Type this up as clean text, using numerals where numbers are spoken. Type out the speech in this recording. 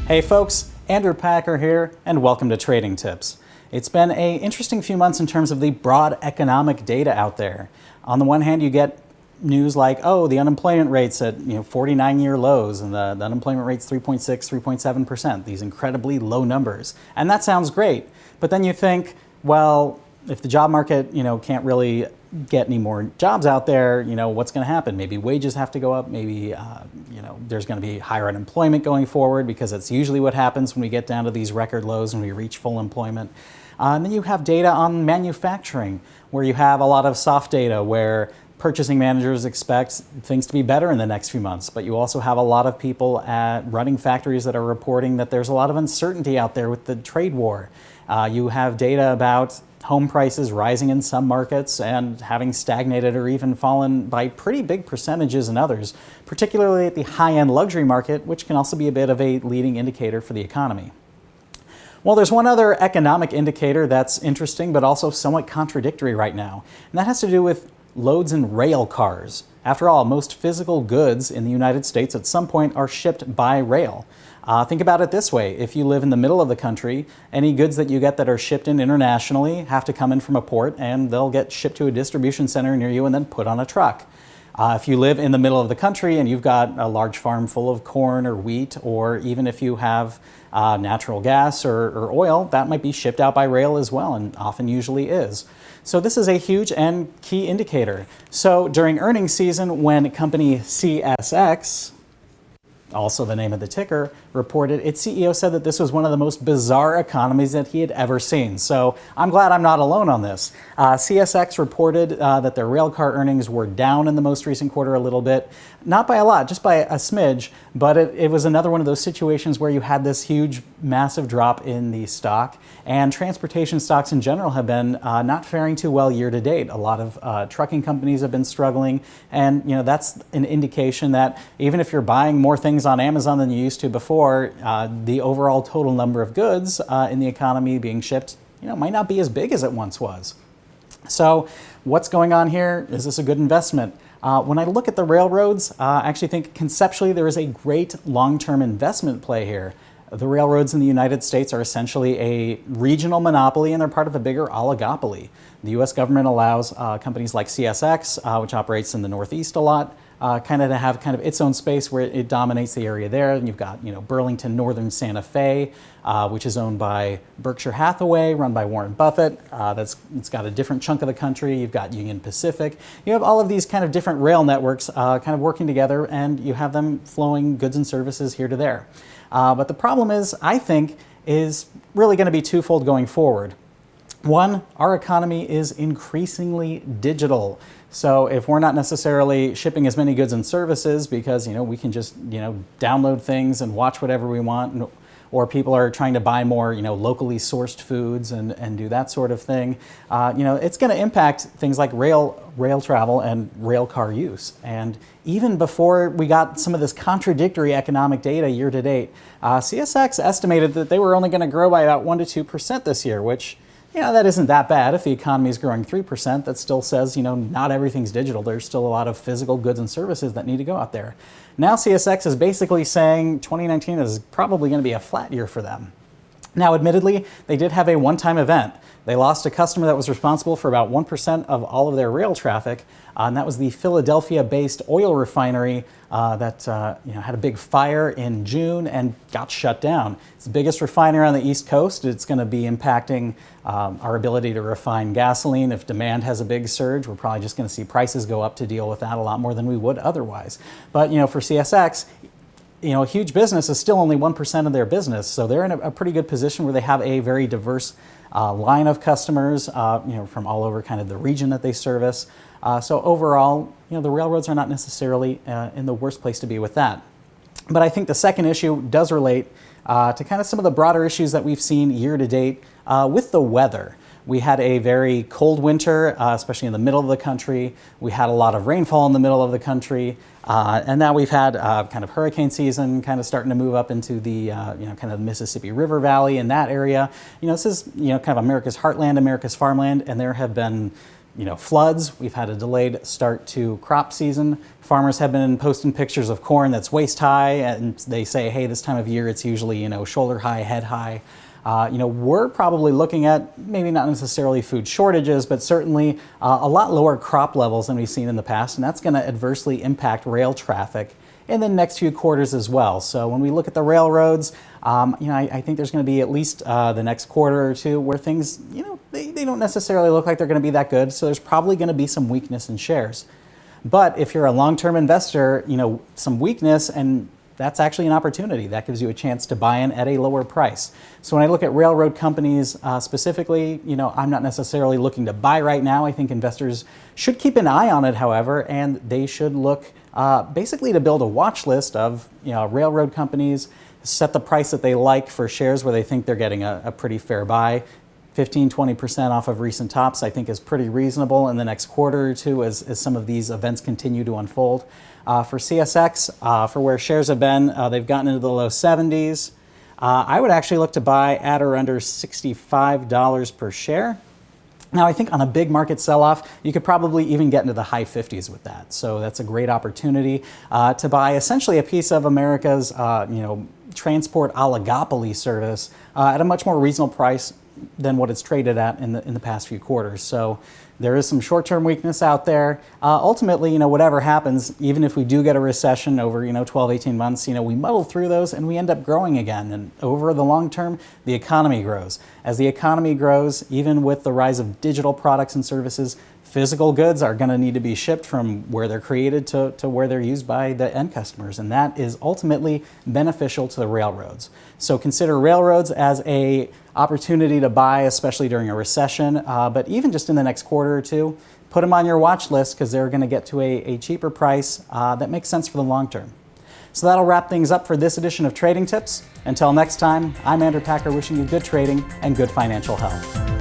Hey folks, Andrew Packer here, and welcome to Trading Tips. It's been an interesting few months in terms of the broad economic data out there. On the one hand, you get news like, oh, the unemployment rate's at 49-year lows, and the unemployment rate's 3.6, 3.7%, these incredibly low numbers. And that sounds great, but then you think, well, if the job market can't really get any more jobs out there, what's going to happen? Maybe wages have to go up, maybe there's going to be higher unemployment going forward, because it's usually what happens when we get down to these record lows and we reach full employment. And then you have data on manufacturing, where you have a lot of soft data where purchasing managers expect things to be better in the next few months, but you also have a lot of people running factories that are reporting that there's a lot of uncertainty out there with the trade war. You have data about home prices rising in some markets and having stagnated or even fallen by pretty big percentages in others, particularly at the high-end luxury market, which can also be a bit of a leading indicator for the economy. Well, there's one other economic indicator that's interesting but also somewhat contradictory right now, and that has to do with loads in rail cars. After all, most physical goods in the United States at some point are shipped by rail. Think about it this way. If you live in the middle of the country, any goods that you get that are shipped in internationally have to come in from a port, and they'll get shipped to a distribution center near you and then put on a truck. If you live in the middle of the country and you've got a large farm full of corn or wheat, or even if you have natural gas or oil, that might be shipped out by rail as well, and often usually is. So this is a huge and key indicator. So during earnings season, when company CSX, also the name of the ticker, reported, its CEO said that this was one of the most bizarre economies that he had ever seen. So I'm glad I'm not alone on this. CSX reported that their railcar earnings were down in the most recent quarter a little bit. Not by a lot, just by a smidge, but it was another one of those situations where you had this huge, massive drop in the stock, and transportation stocks in general have been not faring too well year to date. A lot of trucking companies have been struggling, and that's an indication that even if you're buying more things on Amazon than you used to before, the overall total number of goods in the economy being shipped might not be as big as it once was. So what's going on here? Is this a good investment? When I look at the railroads, I actually think conceptually there is a great long-term investment play here. The railroads in the United States are essentially a regional monopoly, and they're part of a bigger oligopoly. The U.S. government allows companies like CSX, which operates in the Northeast a lot, to have its own space where it dominates the area there. And you've got Burlington Northern Santa Fe, which is owned by Berkshire Hathaway, run by Warren Buffett. It's got a different chunk of the country. You've got Union Pacific. You have all of these different rail networks working together, and you have them flowing goods and services here to there. But the problem I think, is really going to be twofold going forward. One, our economy is increasingly digital. So if we're not necessarily shipping as many goods and services because, we can just, download things and watch whatever we want, or people are trying to buy more, locally sourced foods and do that sort of thing, it's going to impact things like rail travel and rail car use. And even before we got some of this contradictory economic data year to date, CSX estimated that they were only going to grow by about 1% to 2% this year, which that isn't that bad. If the economy is growing 3%, that still says, not everything's digital. There's still a lot of physical goods and services that need to go out there. Now CSX is basically saying 2019 is probably going to be a flat year for them. Now, admittedly, they did have a one-time event. They lost a customer that was responsible for about 1% of all of their rail traffic, and that was the Philadelphia-based oil refinery that had a big fire in June and got shut down. It's the biggest refinery on the East Coast. It's going to be impacting our ability to refine gasoline. If demand has a big surge, we're probably just going to see prices go up to deal with that a lot more than we would otherwise. But for CSX, a huge business is still only 1% of their business, so they're in a pretty good position where they have a very diverse line of customers, from all over the region that they service. So overall, the railroads are not necessarily in the worst place to be with that. But I think the second issue does relate to some of the broader issues that we've seen year to date with the weather. We had a very cold winter, especially in the middle of the country. We had a lot of rainfall in the middle of the country. And now we've had hurricane season starting to move up into the the Mississippi River Valley in that area. This is America's heartland, America's farmland, and there have been floods. We've had a delayed start to crop season. Farmers have been posting pictures of corn that's waist high, and they say, hey, this time of year it's usually shoulder high, head high. We're probably looking at maybe not necessarily food shortages, but certainly a lot lower crop levels than we've seen in the past, and that's going to adversely impact rail traffic in the next few quarters as well. So when we look at the railroads, I think there's going to be at least the next quarter or two where things, they don't necessarily look like they're going to be that good. So there's probably going to be some weakness in shares. But if you're a long-term investor, some weakness, and that's actually an opportunity. That gives you a chance to buy in at a lower price. So when I look at railroad companies specifically, I'm not necessarily looking to buy right now. I think investors should keep an eye on it, however, and they should look basically to build a watch list of railroad companies, set the price that they like for shares where they think they're getting a pretty fair buy. 15-20% off of recent tops, I think, is pretty reasonable in the next quarter or two as some of these events continue to unfold. For CSX, for where shares have been, they've gotten into the low 70s. I would actually look to buy at or under $65 per share. Now, I think on a big market sell-off, you could probably even get into the high 50s with that. So that's a great opportunity to buy essentially a piece of America's, transport oligopoly service at a much more reasonable price than what it's traded at in the past few quarters. So there is some short-term weakness out there. Ultimately, whatever happens, even if we do get a recession over 12, 18 months, we muddle through those and we end up growing again. And over the long term, the economy grows. As the economy grows, even with the rise of digital products and services, physical goods are going to need to be shipped from where they're created to where they're used by the end customers, and that is ultimately beneficial to the railroads. So consider railroads as a opportunity to buy, especially during a recession, but even just in the next quarter or two, put them on your watch list because they're going to get to a cheaper price that makes sense for the long term. So that'll wrap things up for this edition of Trading Tips. Until next time, I'm Andrew Packer wishing you good trading and good financial health.